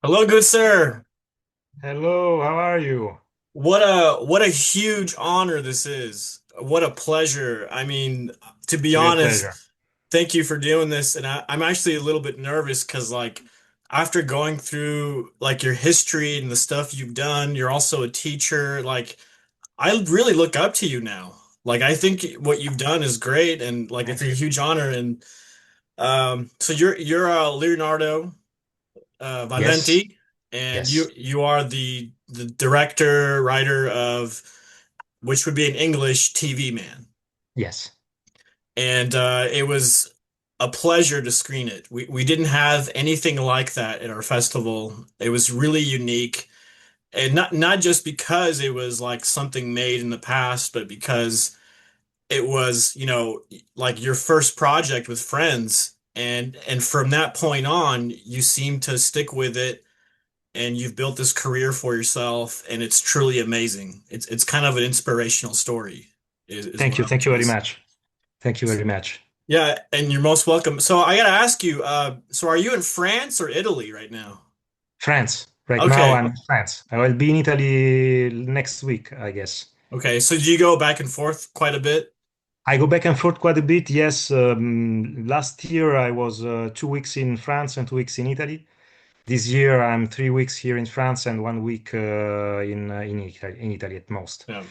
Hello, good sir. Hello, how are you? What a huge honor this is. What a pleasure. I mean, to be Real honest, pleasure. thank you for doing this. And I'm actually a little bit nervous because after going through like your history and the stuff you've done, you're also a teacher. Like I really look up to you now. Like I think what you've done is great and like it's Thank a you. huge honor. And so you're Leonardo Yes, Valenti, and you yes, you are the director, writer of which would be in English TV Man. yes. And it was a pleasure to screen it. We didn't have anything like that at our festival. It was really unique. And not just because it was like something made in the past, but because it was, like your first project with friends. And from that point on, you seem to stick with it and you've built this career for yourself, and it's truly amazing. It's kind of an inspirational story, is Thank what you. I'm Thank you trying to very say. much. Thank you very much. Yeah, and you're most welcome. So I gotta ask you, so are you in France or Italy right now? France. Right now Okay, I'm in France. I will be in Italy next week, I guess. okay. So do you go back and forth quite a bit? I go back and forth quite a bit. Yes, last year I was 2 weeks in France and 2 weeks in Italy. This year I'm 3 weeks here in France and 1 week in Italy at most. Yeah.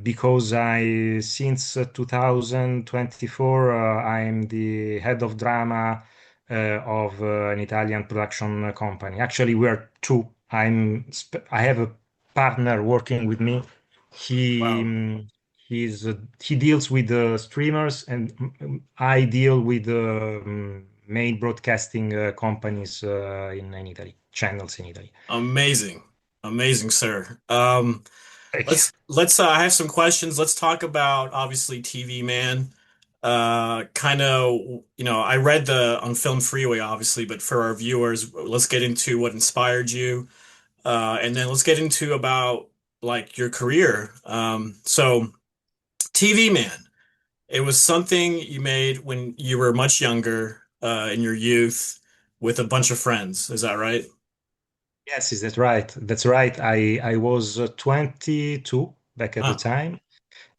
Because I since 2024 I'm the head of drama of an Italian production company. Actually, we are two. I have a partner working with me. He Wow. um, he deals with the streamers, and I deal with the main broadcasting companies in Italy, channels in Italy. Amazing. Amazing, sir. Thank you. Let's I have some questions. Let's talk about obviously TV Man. Kind of, I read the on Film Freeway obviously, but for our viewers, let's get into what inspired you. And then let's get into about like your career. So TV Man, it was something you made when you were much younger, in your youth with a bunch of friends. Is that right? Yes, is that right? That's right. I was 22 back at the Ah, time.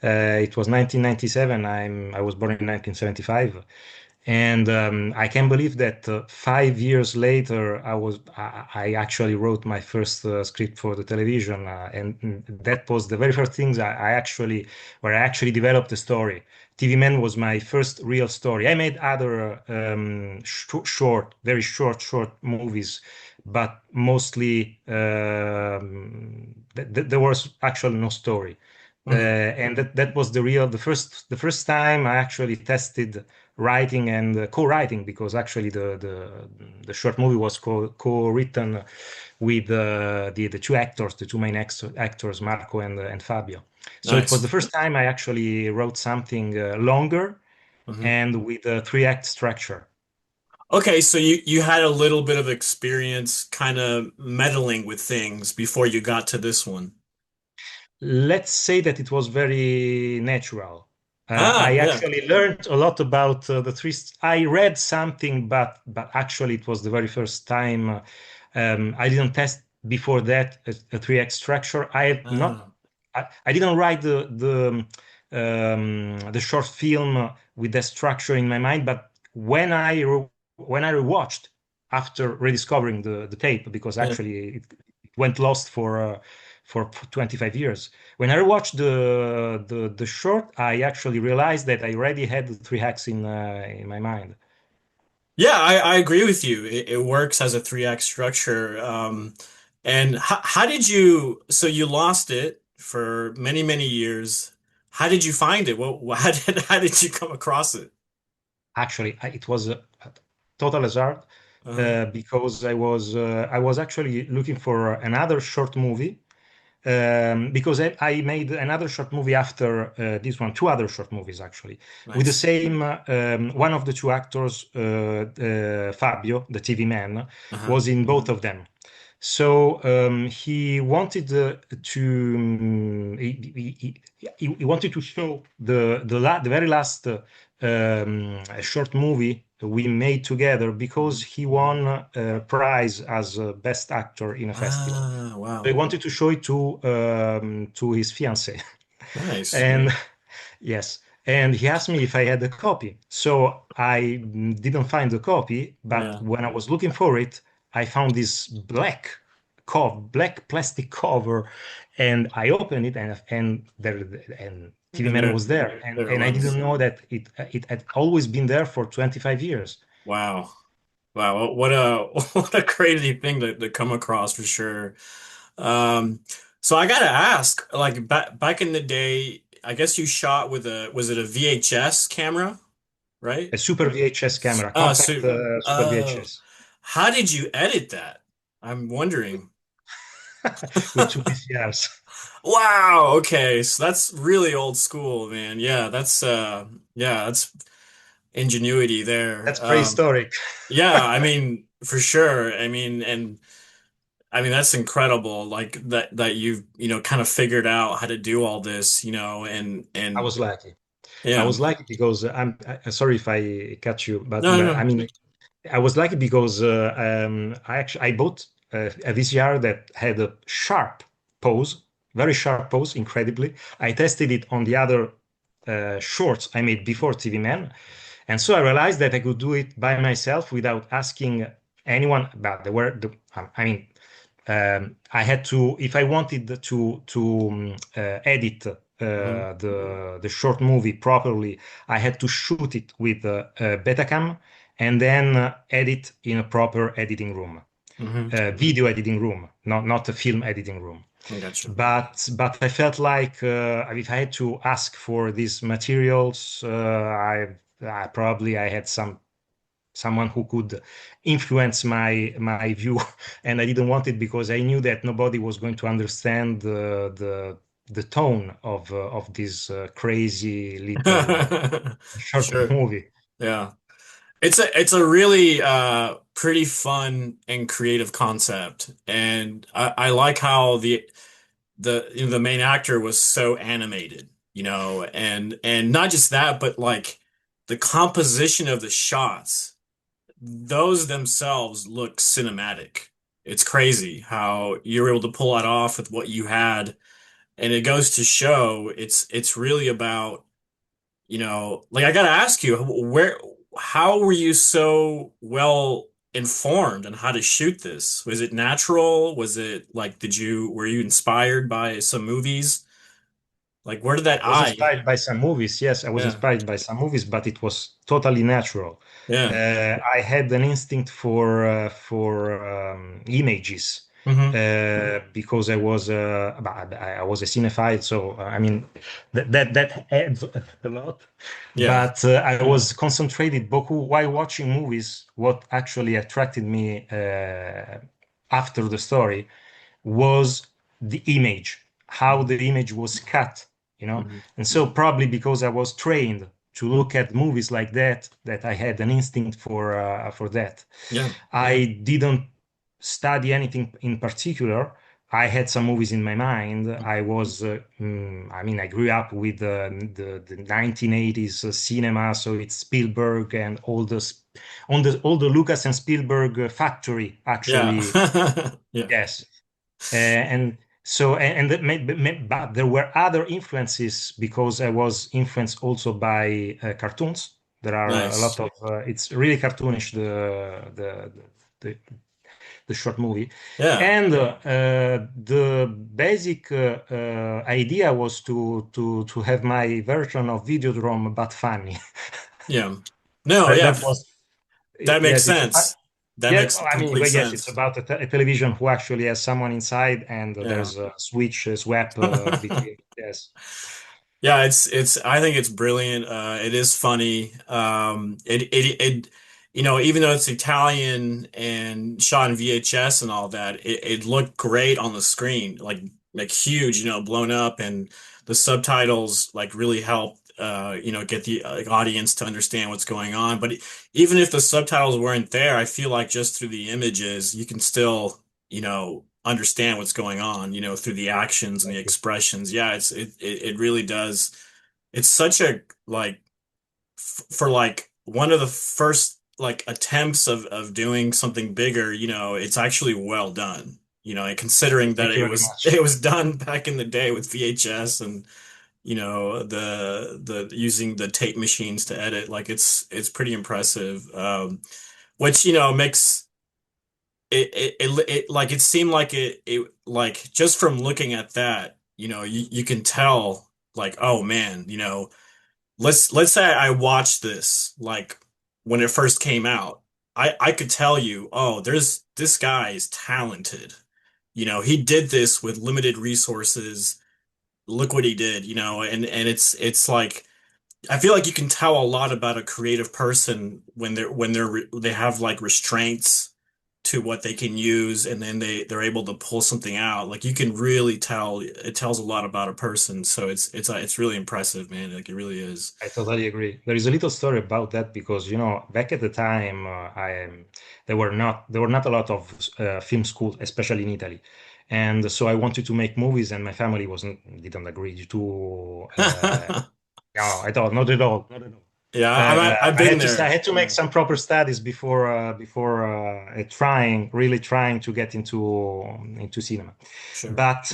It was 1997. I was born in 1975, and I can't believe that 5 years later I actually wrote my first script for the television, and that was the very first things I actually where I actually developed the story. TV Man was my first real story. I made other short, very short movies, but mostly there was actually no story. mhm. And that was the first time I actually tested writing and co-writing, because actually the short movie was co-written with the two actors, the two main actors, Marco and Fabio. So it was the Nice. first time I actually wrote something longer Mhm. and with a three-act structure. Okay, so you had a little bit of experience kind of meddling with things before you got to this one. Let's say that it was very natural. Ah, I yeah. actually learned a lot about the three. I read something, but actually it was the very first time. I didn't test before that a 3x structure. I have not. Ah, I didn't write the short film with the structure in my mind, but when I rewatched after rediscovering the tape, because yeah. actually it went lost for 25 years. When I rewatched the short, I actually realized that I already had the three hacks in my mind. Yeah, I agree with you. It works as a three act structure. And how did so you lost it for many, many years. How did you find it? How did you come across it? Actually, it was a total hazard, Uh, because I was actually looking for another short movie, because I made another short movie after this one, two other short movies actually, with the nice. same one of the two actors, Fabio, the TV man, Uh-huh. was in both of them. So he wanted he wanted to show the very last a short movie we made together because Mhm. he won a prize as best actor in a festival. Ah, So he wow. wanted to show it to his fiancée. Nice. And yes, and he asked me if I had a copy. So I didn't find the copy, but Yeah. when I was looking for it, I found this black plastic cover, and I opened it, and TV And Man was there, there it and I didn't was. know that it had always been there for 25 years. Wow. Wow. What a what a crazy thing to come across for sure. Um, so I gotta ask, like back in the day, I guess you shot with a was it a VHS camera, right? A super VHS camera, Uh, compact so super uh, VHS how did you edit that? I'm wondering. with two VCRs. Wow, okay. So that's really old school, man. Yeah, that's ingenuity there. That's prehistoric. Yeah, I mean, for sure. I mean that's incredible like that you've kind of figured out how to do all this, I and was lucky. I yeah. was lucky because sorry if I cut you, but, No, but I no. mean, I was lucky because I bought a VCR that had a sharp pose, very sharp pose, incredibly. I tested it on the other shorts I made before TV Man, and so I realized that I could do it by myself without asking anyone. But there were, I mean, I had to, if I wanted to edit Hmm. the short movie properly, I had to shoot it with a Betacam and then edit in a proper editing room, Hmm. video editing room, not a film editing room. I gotcha. But I felt like if I had to ask for these materials, I probably I had someone who could influence my view, and I didn't want it because I knew that nobody was going to understand the tone of this crazy little short Sure. movie. Yeah. It's a really pretty fun and creative concept, and I like how the main actor was so animated, and not just that, but like the composition of the shots, those themselves look cinematic. It's crazy how you're able to pull that off with what you had, and it goes to show it's really about, like I gotta ask you, how were you so well informed on how to shoot this? Was it natural? Was it like, were you inspired by some movies? Like, where did that I was eye? inspired by some movies. Yes, I was Yeah, inspired by some movies, but it was totally natural. yeah. I had an instinct for images Hmm. because I was a cinephile, so I mean that adds a lot. Yeah, But I was concentrated beaucoup while watching movies. What actually attracted me after the story was the image, how hmm. the image was cut, you know. Hmm. And so probably because I was trained to look at movies like that, that I had an instinct for that. Yeah, I didn't study anything in particular. I had some movies in my mind. I mean, I grew up with the 1980s cinema, so it's Spielberg and all the Lucas and Spielberg factory, yeah. actually. Yeah, Yes, and so but there were other influences because I was influenced also by cartoons. There are a lot nice. of it's really cartoonish the, the short movie, Yeah, and the basic idea was to have my version of Videodrome but funny. yeah. No, that, yeah, that was that makes yes, sense. That yeah, makes well, I mean, complete well, yes, it's sense. about a television who actually has someone inside, and Yeah. there's a switch, a swap between. Yes, Yeah, I think it's brilliant. It is funny. Even though it's Italian and shot in VHS and all that, it looked great on the screen, like huge, blown up, and the subtitles like really helped, get the audience to understand what's going on. But even if the subtitles weren't there, I feel like just through the images, you can still, understand what's going on, through the actions and the exactly. expressions. Yeah, it really does. It's such a like for like one of the first like attempts of doing something bigger, it's actually well done. And considering that Thank you it very was much. it was done back in the day with VHS and the using the tape machines to edit, like it's pretty impressive. Which makes it like it seemed like it like just from looking at that, you can tell like, oh man, let's say I watched this like when it first came out. I could tell you, oh, there's this guy is talented. He did this with limited resources. Look what he did, and it's like I feel like you can tell a lot about a creative person when they have like restraints to what they can use, and then they're able to pull something out. Like you can really tell it tells a lot about a person. So it's really impressive, man. Like it really is. I totally agree. There is a little story about that because, back at the time, there were not a lot of film schools, especially in Italy, and so I wanted to make movies, and my family wasn't didn't agree to. No, I thought not at all, not at all. Yeah, I've I been had to I there. had to make Yeah, some proper studies before really trying to get into cinema. sure. But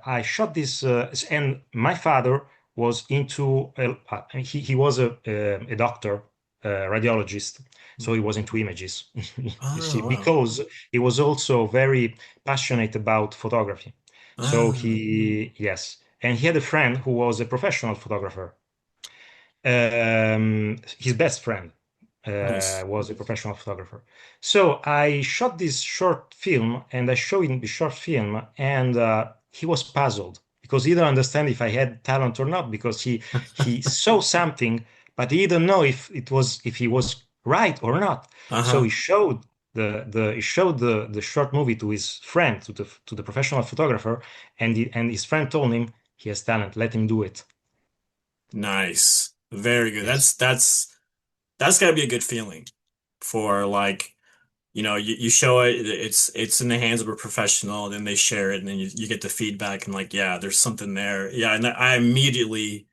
I shot this, and my father was into he was a doctor, radiologist, so he Mhm. was into images. You see, Oh, wow. because he was also very passionate about photography. So Ah, yes, and he had a friend who was a professional photographer. His best friend nice. was a professional photographer. So I shot this short film and I showed him the short film, and he was puzzled because he didn't understand if I had talent or not because he saw something, but he didn't know if he was right or not. So Uh-huh. he showed the short movie to his friend, to the professional photographer, and his friend told him he has talent, let him do it. Nice. Very good. Yes. That's gotta be a good feeling for like, you show it, it's in the hands of a professional, then they share it, and then you get the feedback and like, yeah, there's something there. Yeah, and I immediately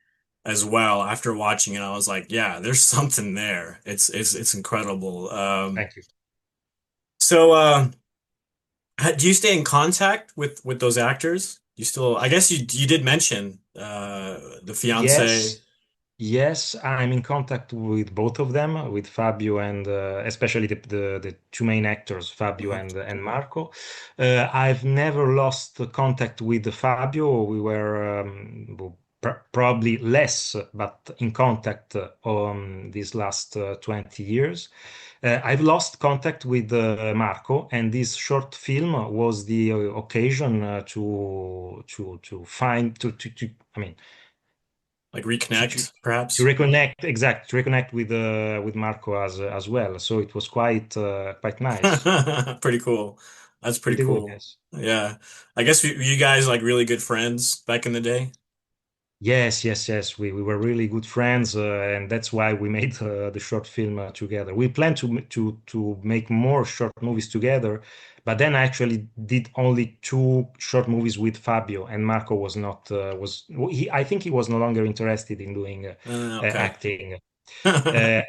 as well, after watching it, I was like, yeah, there's something there. It's incredible. Thank you. So do you stay in contact with those actors? You still, I guess you did mention the fiance. Yes, yes, I'm in contact with both of them, with Fabio and especially the two main actors, Fabio Mhm. and Marco. I've never lost contact with Fabio. We were probably less, but in contact on these last 20 years. I've lost contact with Marco, and this short film was the occasion to find to I mean Like to to reconnect, to perhaps? reconnect with Marco as well. So it was quite nice, Pretty cool. That's pretty pretty good. cool. Yes. Yeah. I guess you guys like really good friends back in the day. Yes, yes, yes. We were really good friends, and that's why we made the short film together. We plan to make more short movies together, but then I actually did only two short movies with Fabio, and Marco was not was he. I think he was no longer interested in doing Okay. acting. Uh,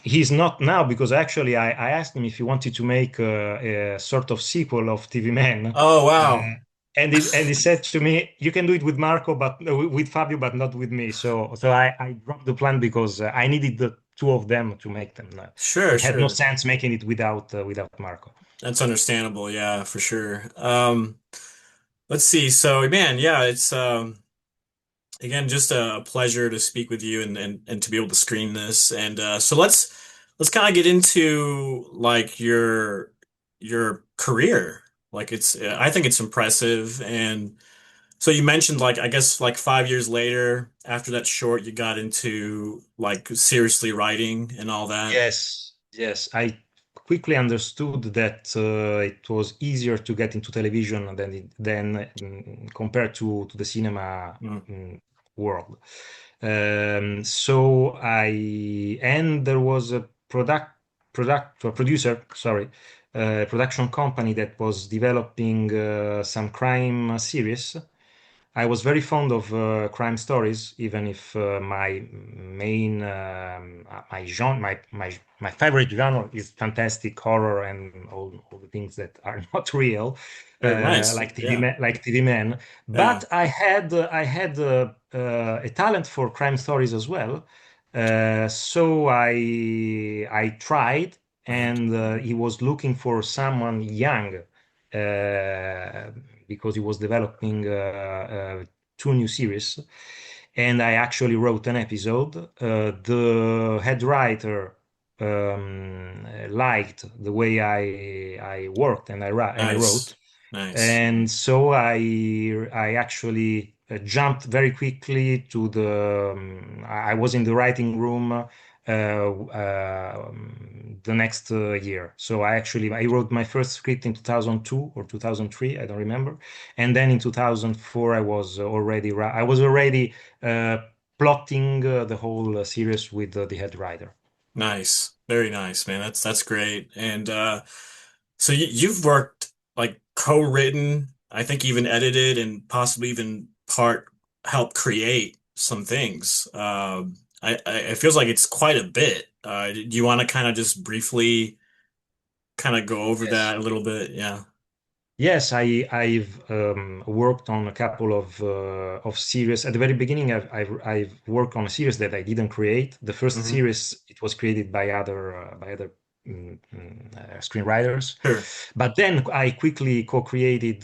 he's not now because actually I asked him if he wanted to make a sort of sequel of TV Man, Oh, wow. uh, and he said to me, "You can do it with Marco, but with Fabio, but not with me." So I dropped the plan because I needed the two of them to make them. Sure, It had no sure. sense making it without Marco. That's understandable. Yeah, for sure. Let's see. So, man, yeah, it's again just a pleasure to speak with you and to be able to screen this. And so let's kind of get into like your career. Like I think it's impressive. And so you mentioned like I guess like 5 years later after that short, you got into like seriously writing and all that. Yes, yes. I quickly understood that it was easier to get into television than compared to the cinema Mm. world. So I and there was a producer, sorry, production company that was developing some crime series. I was very fond of crime stories, even if my main my genre my favorite genre is fantastic horror and all the things that are not real, Very nice. like Yeah. TV Man. Yeah. But I had a talent for crime stories as well. So I tried, Uh-huh. and he was looking for someone young uh, because he was developing two new series, and I actually wrote an episode. The head writer liked the way I worked and I Nice. wrote, Nice. and so I actually jumped very quickly to the. I was in the writing room the next year. So I wrote my first script in 2002 or 2003, I don't remember, and then in 2004 I was already uh, plotting the whole series with the head writer. Nice. Very nice, man. That's great. And so you've worked like co-written, I think even edited and possibly even part help create some things. It feels like it's quite a bit. Do you want to kind of just briefly kind of go over Yes. that a little bit? Yeah. Yes, I've worked on a couple of series. At the very beginning, I've worked on a series that I didn't create. The first Hmm. series it was created by other screenwriters, Sure. but then I quickly co-created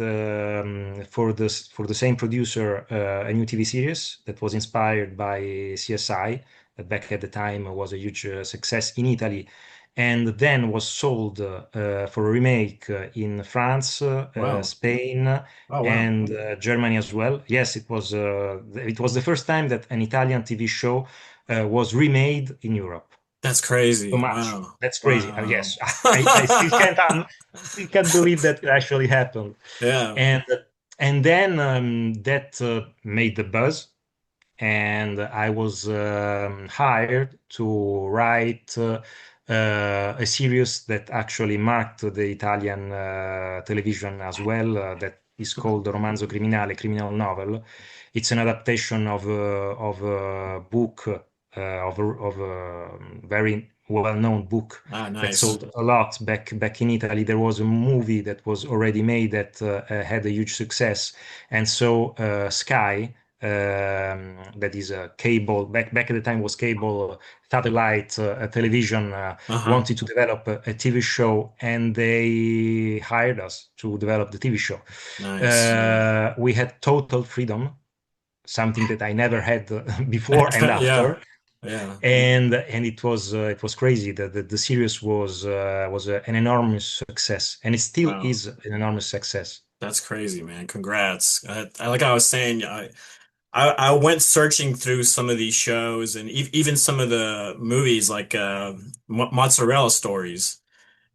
for the same producer a new TV series that was inspired by CSI, that back at the time was a huge success in Italy, and then was sold for a remake in France, Wow. Spain, Oh, wow. and Germany as well. Yes, it was the first time that an Italian TV show was remade in Europe. That's So crazy. much. Wow. That's crazy. Wow. Yes, I still can't believe that it actually happened. Yeah. And and then that made the buzz, and I was hired to write a series that actually marked the Italian television as well, that is called Romanzo Criminale, criminal novel. It's an adaptation of a book, of a very well-known book Ah, that nice. sold a lot back in Italy. There was a movie that was already made that had a huge success, and so Sky, that is a cable back at the time was cable satellite television, Uh-huh. wanted to develop a TV show, and they hired us to develop the TV show. Nice. We had total freedom, something that I never had before and Yeah. after, Yeah. and it was crazy. The series was an enormous success, and it still Wow. is an enormous success. That's crazy, man. Congrats. Like I was saying, I went searching through some of these shows and even some of the movies like mozzarella stories.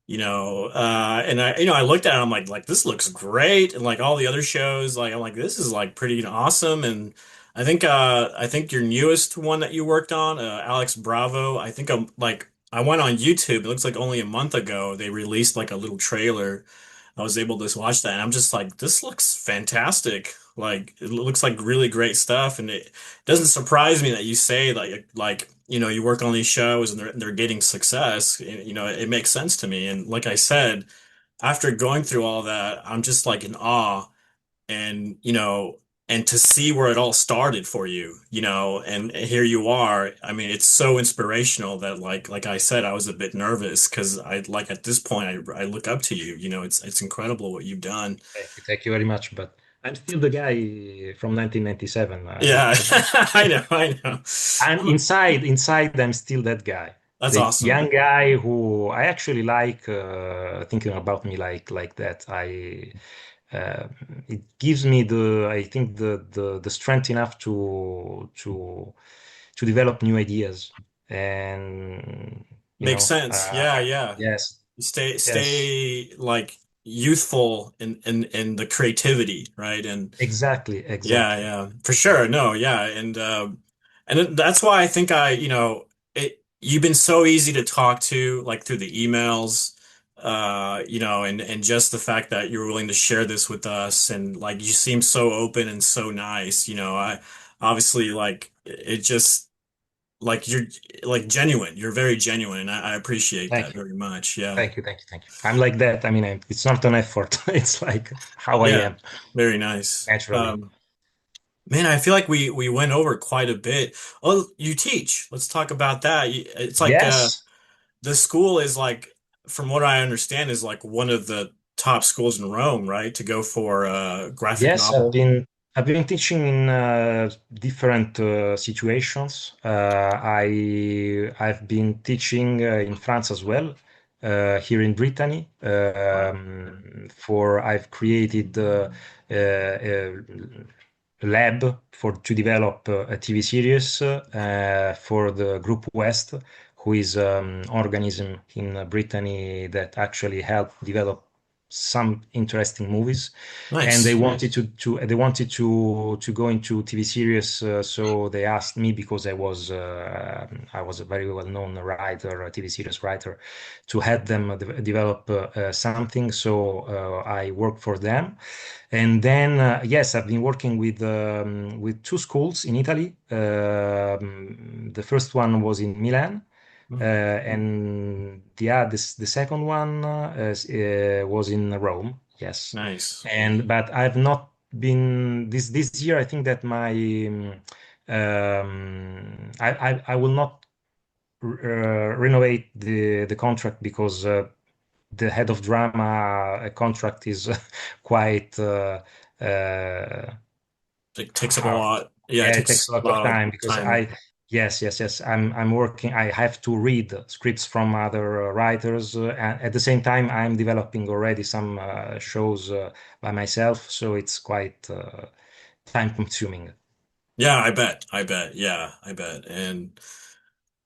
And I looked at it, I'm like this looks great, and like all the other shows, like I'm like this is like pretty awesome. And I think your newest one that you worked on, Alex Bravo, I think I went on YouTube. It looks like only a month ago they released like a little trailer. I was able to watch that, and I'm just like, this looks fantastic. Like it looks like really great stuff, and it doesn't surprise me that you say like you work on these shows and they're getting success. It makes sense to me. And like I said, after going through all that, I'm just like in awe, and and to see where it all started for you, and here you are. I mean, it's so inspirational that like I said, I was a bit nervous because I like at this point I look up to you. It's incredible what you've done. Thank you very much, but I'm still the guy from 1997. Yeah, I know, I know. I'm inside, I'm still that guy, That's the awesome. young guy who I actually like thinking about me like that. Uh, it gives me I think the strength enough to develop new ideas, and Makes sense. Yeah, yeah. yes, yes, Stay like youthful in the creativity, right? And yeah, exactly. yeah, for sure. No, yeah, that's why I think you've been so easy to talk to, like through the emails. and just the fact that you're willing to share this with us, and like you seem so open and so nice, I obviously like it just like you're like genuine. You're very genuine, and I appreciate that Thank you. very much. Yeah. Thank you. Thank you. Thank you. I'm like that. I mean, it's not an effort. It's like how I Yeah. am Very nice. naturally. Man, I feel like we went over quite a bit. Oh, you teach. Let's talk about that. It's like Yes. the school is like, from what I understand, is like one of the top schools in Rome, right? To go for graphic Yes, novel. I've been teaching in different situations. I've been teaching in France as well, here in Brittany. Wow. For I've created a lab for to develop a TV series for the Group West, who is organism in Brittany that actually helped develop some interesting movies, and they Nice. wanted to go into TV series. So they asked me because I was a very well known writer, a TV series writer, to help them develop something. So I worked for them, and then yes, I've been working with two schools in Italy. The first one was in Milan. And yeah, the second one was in Rome. Yes, Nice. and but I've not been this year. I think that I will not renovate the contract because the head of drama contract is quite It takes up a hard. lot. Yeah, it Yeah, it takes takes a a lot of lot of time because time. yes, I'm working. I have to read scripts from other writers, and at the same time, I'm developing already some shows by myself. So it's quite time consuming. Yeah, I bet. I bet. Yeah, I bet. And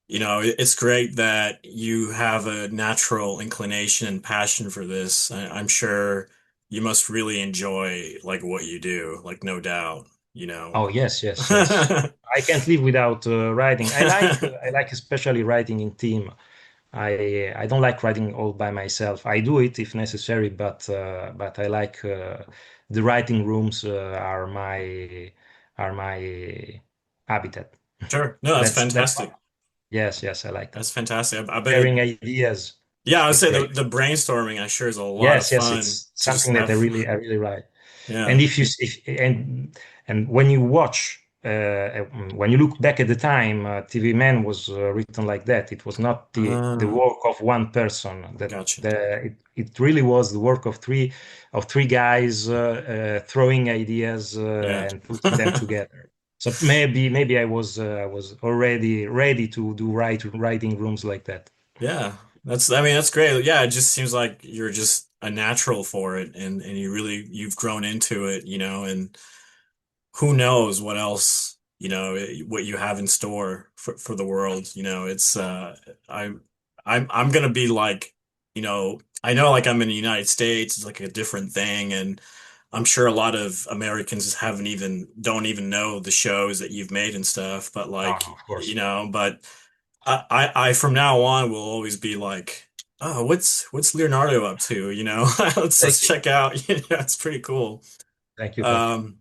it's great that you have a natural inclination and passion for this. I'm sure you must really enjoy like what you do, like no doubt, you know. Oh yes. I can't live without writing. I like especially writing in team. I don't like writing all by myself. I do it if necessary, but I like the writing rooms are my habitat. Sure. No, that's That's fun. fantastic. Yes, I like that. That's fantastic. I bet Sharing ideas, yeah, I would it's say great. the brainstorming, I sure is a lot of Yes, fun it's to just something that have. I really like. And Yeah. if you if and when you watch when you look back at the time, TV Man was written like that. It was not the Ah, work of one person. gotcha. It really was the work of three guys throwing ideas Yeah. and putting them together. So maybe I was already ready to do writing rooms like that. Yeah. I mean, that's great. Yeah, it just seems like you're just a natural for it, and you've grown into it, and who knows what else, what you have in store for the world. I'm I'm gonna be like, I know like I'm in the United States, it's like a different thing, and I'm sure a lot of Americans don't even know the shows that you've made and stuff, but Oh, like, no, of course. but I from now on will always be like, oh, what's Leonardo up to? Let's Thank you. check out. It's pretty cool. Thank you. Um,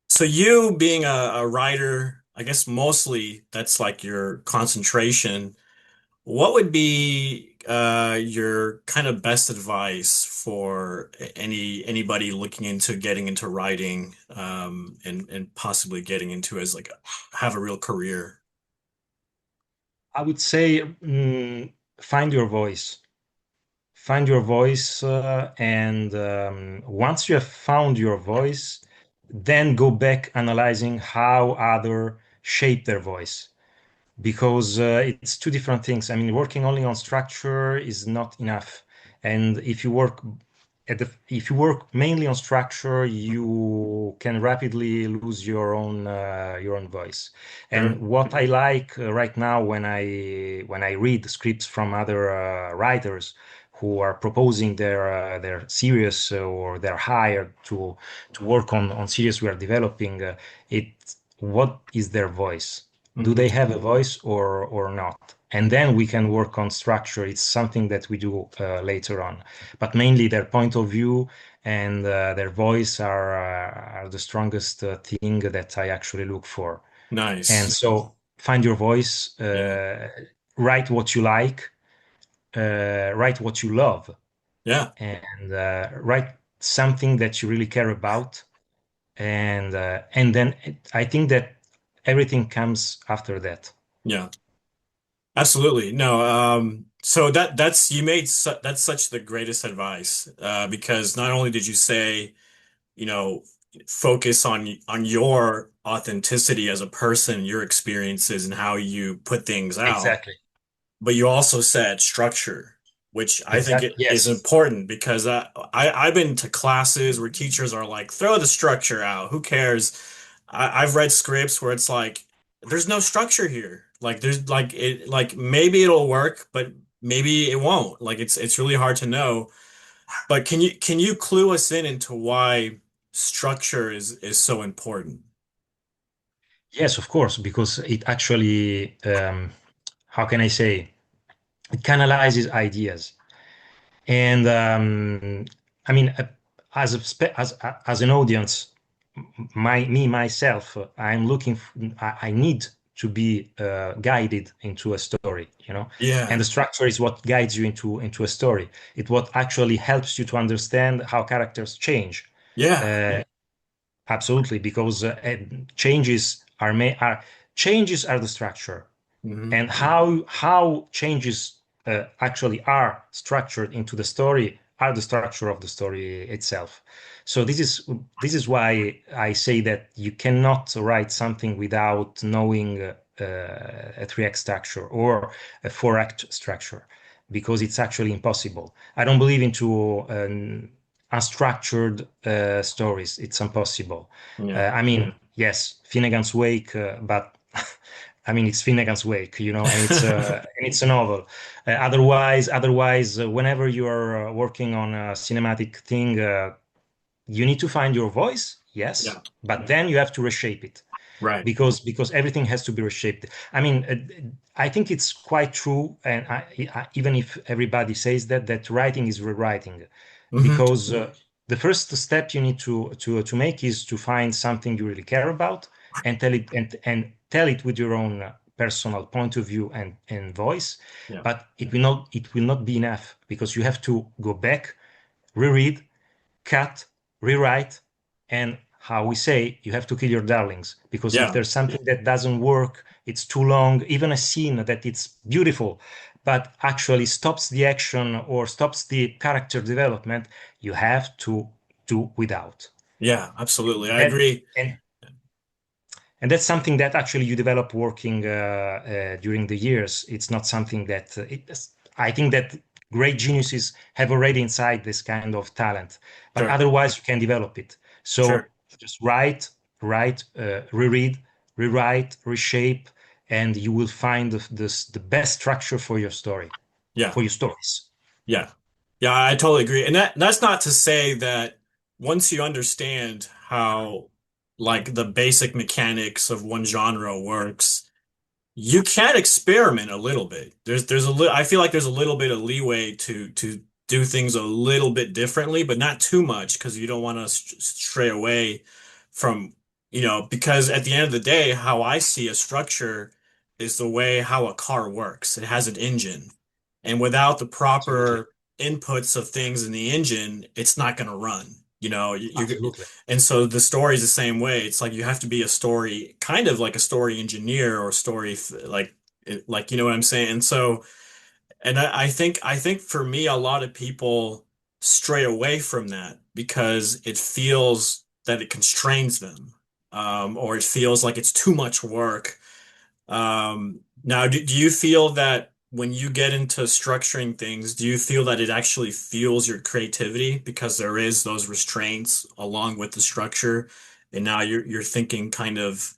so you being a writer, I guess mostly that's like your concentration. What would be your kind of best advice for anybody looking into getting into writing, and possibly getting into as like have a real career? I would say find your voice. Find your voice, and once you have found your voice, then go back analyzing how other shape their voice, because it's two different things. I mean, working only on structure is not enough. And if you work mainly on structure, you can rapidly lose your own voice. Sure. And what I like right now when I read scripts from other writers who are proposing their series or they're hired to work on series we are developing, it what is their voice? Do Hmm. they have a voice or not? and then we can work on structure. It's something that we do later on, but mainly their point of view and their voice are the strongest thing that I actually look for. And Nice. so find your voice, Yeah. write what you like, write what you love, Yeah. and write something that you really care about. And then I think that everything comes after that. Yeah. Absolutely. No, so that's you made su that's such the greatest advice because not only did you say, you know, focus on your authenticity as a person, your experiences and how you put things out, Exactly. but you also said structure, which I think Exactly. it is Yes. important because I've been to classes where teachers are like, throw the structure out. Who cares? I've read scripts where it's like, there's no structure here. Like there's like it like maybe it'll work, but maybe it won't. Like it's really hard to know. But can you clue us in into why structure is so important? Yes, of course, because it actually, how can I say, it canalizes ideas. And I mean, as an audience, myself, I'm looking. I need to be guided into a story, and Yeah. the structure is what guides you into a story. It what actually helps you to understand how characters change. Yeah. Uh, Absolutely, because changes changes are the structure, Hmm. and how changes actually are structured into the story are the structure of the story itself. So this is why I say that you cannot write something without knowing a three-act structure or a four-act structure, because it's actually impossible. I don't believe into unstructured stories. It's impossible. Yeah. I mean, yes, Finnegan's Wake, but I mean, it's Finnegan's Wake, and it's a novel. Otherwise, whenever you are working on a cinematic thing, you need to find your voice, yes, Yeah. but then you have to reshape it, Right. because everything has to be reshaped. I mean, I think it's quite true, and even if everybody says that writing is rewriting, Hmm. because the first step you need to make is to find something you really care about and tell it with your own personal point of view and voice. Yeah. But it will not be enough, because you have to go back, reread, cut, rewrite, and how we say, you have to kill your darlings. Because if Yeah. there's something that doesn't work, it's too long, even a scene that it's beautiful, but actually stops the action or stops the character development, you have to do without. Yeah, absolutely. I That agree. and that's something that actually you develop working during the years. It's not something that I think that great geniuses have already inside this kind of talent, but Sure. otherwise you can develop it. So Sure. just write, reread, rewrite, reshape, and you will find the best structure for your story, Yeah. for your stories. Yeah. Yeah, I totally agree. And that's not to say that once you understand how like the basic mechanics of one genre works, you can experiment a little bit. There's a little I feel like there's a little bit of leeway to do things a little bit differently, but not too much because you don't want to stray away from, because at the end of the day, how I see a structure is the way how a car works. It has an engine. And without the Absolutely, proper inputs of things in the engine, it's not going to run. absolutely. And so the story is the same way. It's like you have to be a story, kind of like a story engineer or story like you know what I'm saying. And so, and I think for me, a lot of people stray away from that because it feels that it constrains them, or it feels like it's too much work. Now, do you feel that when you get into structuring things, do you feel that it actually fuels your creativity because there is those restraints along with the structure, and now you're thinking kind of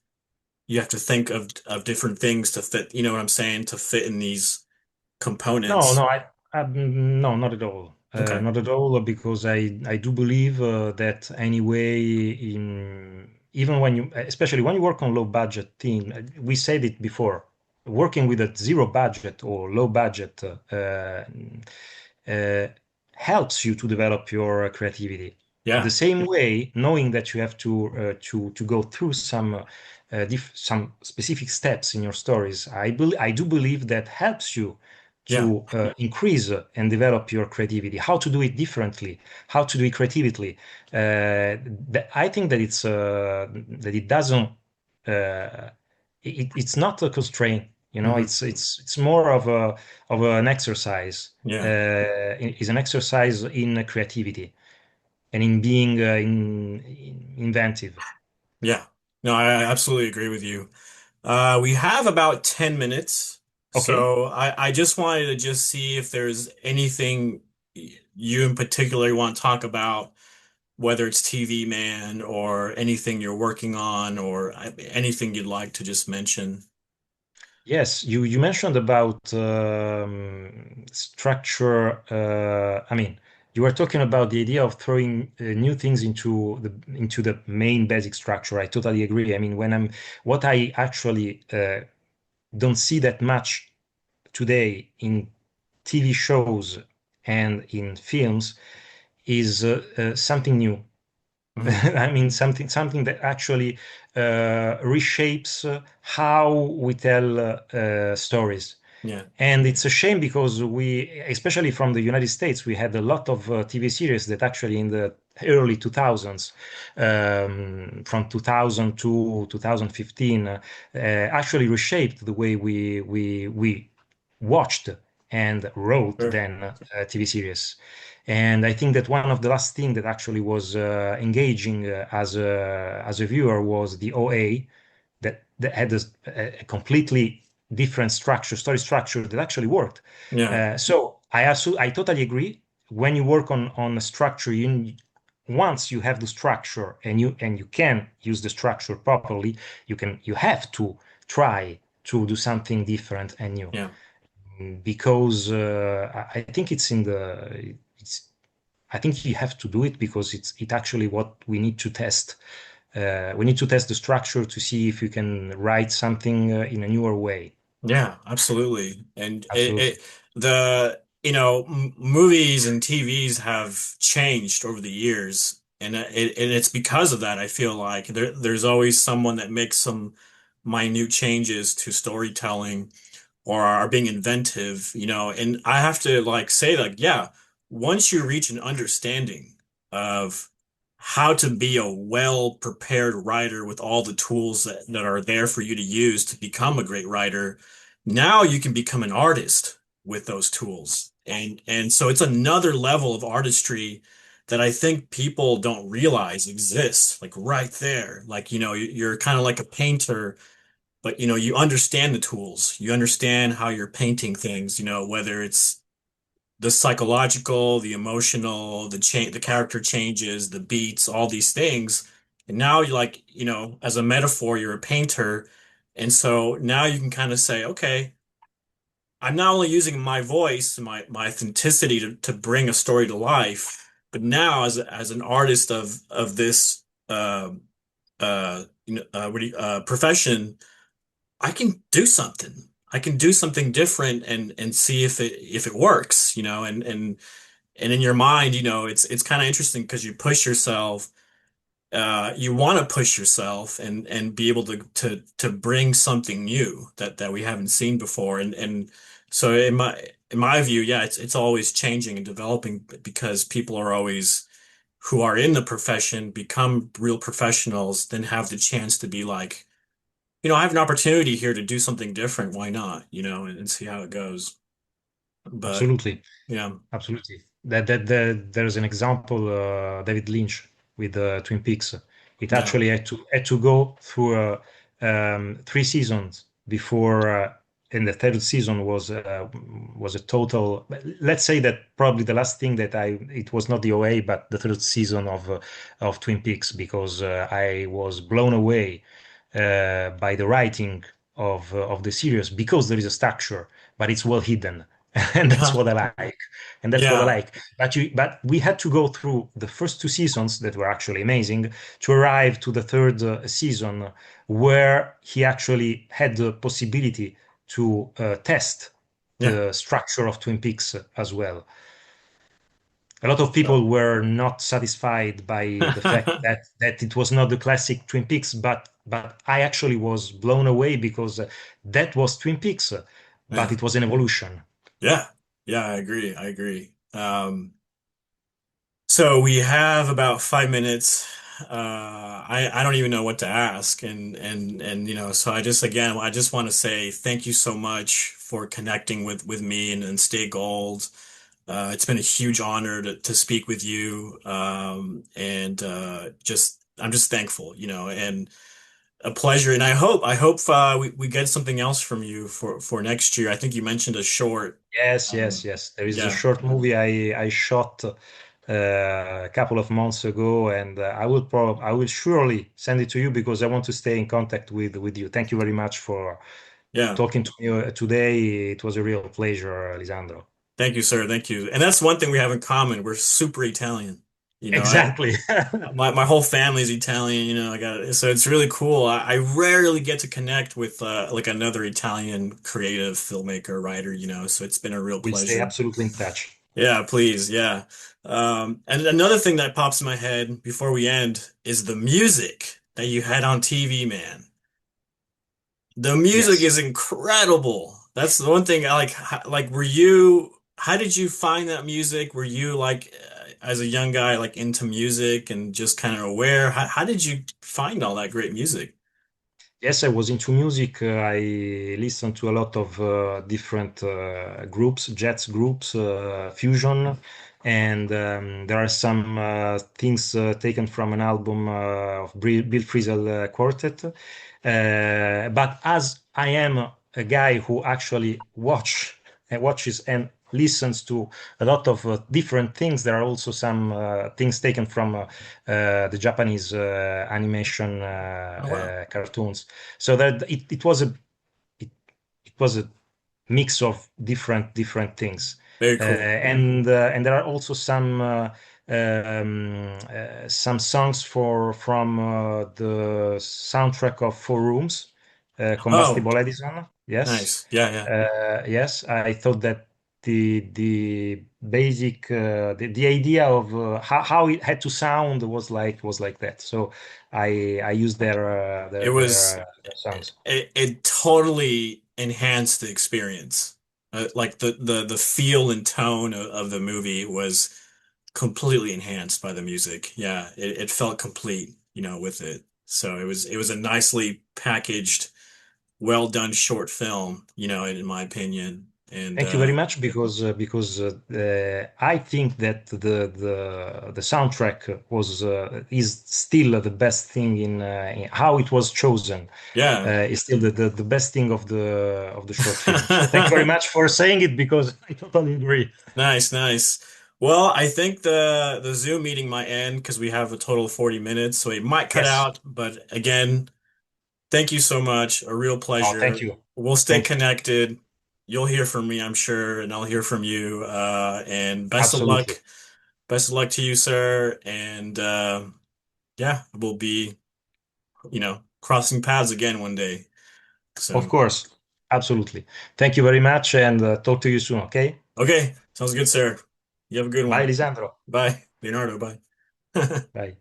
you have to think of different things to fit, you know what I'm saying, to fit in these No, components. no, no, not at all. Okay. Not at all, because I do believe that anyway, even when especially when you work on low budget team, we said it before. working with a zero budget or low budget uh, helps you to develop your creativity. The Yeah. same way, knowing that you have to go through some specific steps in your stories, I do believe that helps you Yeah. to increase and develop your creativity. How to do it differently, how to do it creatively. I think that that it doesn't. It's not a constraint. Hmm. It's more of an exercise. Yeah. Is an exercise in creativity and in being inventive. Yeah. No, I absolutely agree with you. We have about 10 minutes, Okay. so I just wanted to just see if there's anything you in particular want to talk about, whether it's TV Man or anything you're working on or anything you'd like to just mention. Yes, you mentioned about structure. I mean, you were talking about the idea of throwing new things into the main basic structure. I totally agree. I mean, what I actually don't see that much today in TV shows and in films is something new. Hmm. I mean, something that actually reshapes how we tell stories. Yeah. And it's a shame because especially from the United States, we had a lot of TV series that actually in the early 2000s, from 2000 to 2015, actually reshaped the way we watched and wrote Sure. then TV series. And I think that one of the last thing that actually was engaging as a viewer was the OA that had a completely different structure, story structure that actually worked. Yeah. I totally agree. When you work on a structure, once you have the structure and you can use the structure properly, you have to try to do something different and new Yeah. because I think it's I think you have to do it because it actually what we need to test. We need to test the structure to see if you can write something in a newer way. Yeah, absolutely. And Absolutely. movies and TVs have changed over the years. And it's because of that, I feel like there's always someone that makes some minute changes to storytelling or are being inventive, and I have to like say like, yeah, once you reach an understanding of how to be a well prepared writer with all the tools that are there for you to use to become a great writer, now you can become an artist with those tools. And so it's another level of artistry that I think people don't realize exists, like right there. Like, you're kind of like a painter, but you understand the tools. You understand how you're painting things, whether it's the psychological, the emotional, the character changes, the beats, all these things. And now you're like, as a metaphor, you're a painter. And so now you can kind of say, okay, I'm not only using my voice, my authenticity to bring a story to life, but now as an artist of this profession, I can do something. I can do something different and see if it works, and in your mind, it's kind of interesting because you push yourself. You want to push yourself and be able to bring something new that we haven't seen before. And so in my view, yeah, it's always changing and developing because people are always who are in the profession become real professionals, then have the chance to be like, I have an opportunity here to do something different. Why not? And see how it goes. But Absolutely. yeah, Absolutely. There's an example, David Lynch with Twin Peaks. It yeah, actually had to go through 3 seasons before, and the third season was a total. Let's say that probably the last thing that it was not the OA, but the third season of Twin Peaks because I was blown away by the writing of the series because there is a structure, but it's well hidden, and that's yeah, what I like and that's what I yeah, like. But we had to go through the first 2 seasons that were actually amazing to arrive to the third season where he actually had the possibility to test Yeah. the structure of Twin Peaks as well. A lot of So people were not satisfied by the fact that it was not the classic Twin Peaks, but I actually was blown away because that was Twin Peaks, but yeah. it was an evolution. Yeah. Yeah, I agree. I agree. So we have about 5 minutes. I don't even know what to ask, and so I just want to say thank you so much for connecting with me and stay gold. It's been a huge honor to speak with you, and just I'm just thankful, and a pleasure. And I hope we get something else from you for next year. I think you mentioned a short. Yes, yes, Um, yes. There is a yeah, short movie I shot a couple of months ago, and I will surely send it to you because I want to stay in contact with you. Thank you very much for yeah. talking to me today. It was a real pleasure, Lisandro. Thank you, sir. Thank you. And that's one thing we have in common. We're super Italian. I Exactly. my whole family's Italian. I got it. So it's really cool. I rarely get to connect with like another Italian creative filmmaker, writer. So it's been a real We'll stay pleasure. absolutely in touch. Yeah, please. Yeah. And another thing that pops in my head before we end is the music that you had on TV, man. The music Yes. is incredible. That's the one thing I like. How did you find that music? Were you like, as a young guy, like into music and just kind of aware? How did you find all that great music? Yes, I was into music. I listened to a lot of different groups, jazz groups, fusion, and there are some things taken from an album of Bill Frisell Quartet. But as I am a guy who actually watches and listens to a lot of different things, there are also some things taken from the Japanese animation Oh wow, cartoons. So that it, it was a mix of different things, very cool. and there are also some songs from the soundtrack of Four Rooms, Oh, Combustible Edison. Yes, nice. Yeah, yeah. yes. I thought that the basic the idea of how it had to sound was like that. So I used It was their songs. it totally enhanced the experience. Like the feel and tone of the movie was completely enhanced by the music. Yeah, it felt complete, with it. So it was a nicely packaged, well done short film, in my opinion. And Thank you very much because I think that the soundtrack is still the best thing in how it was chosen. yeah. Is still the best thing of the short film. So thank you very much for saying it because I totally agree. Nice, nice. Well, I think the Zoom meeting might end because we have a total of 40 minutes, so it might cut Yes. out. But again, thank you so much. A real Oh, thank pleasure. you. We'll stay Thank you. connected. You'll hear from me, I'm sure, and I'll hear from you. And best of Absolutely. luck. Best of luck to you, sir. And yeah, we'll be, crossing paths again one day. Of So, course. Absolutely. Thank you very much and talk to you soon, okay? okay, sounds good, sir. You have a good Bye, one. Lisandro. Bye, Leonardo. Bye. Bye.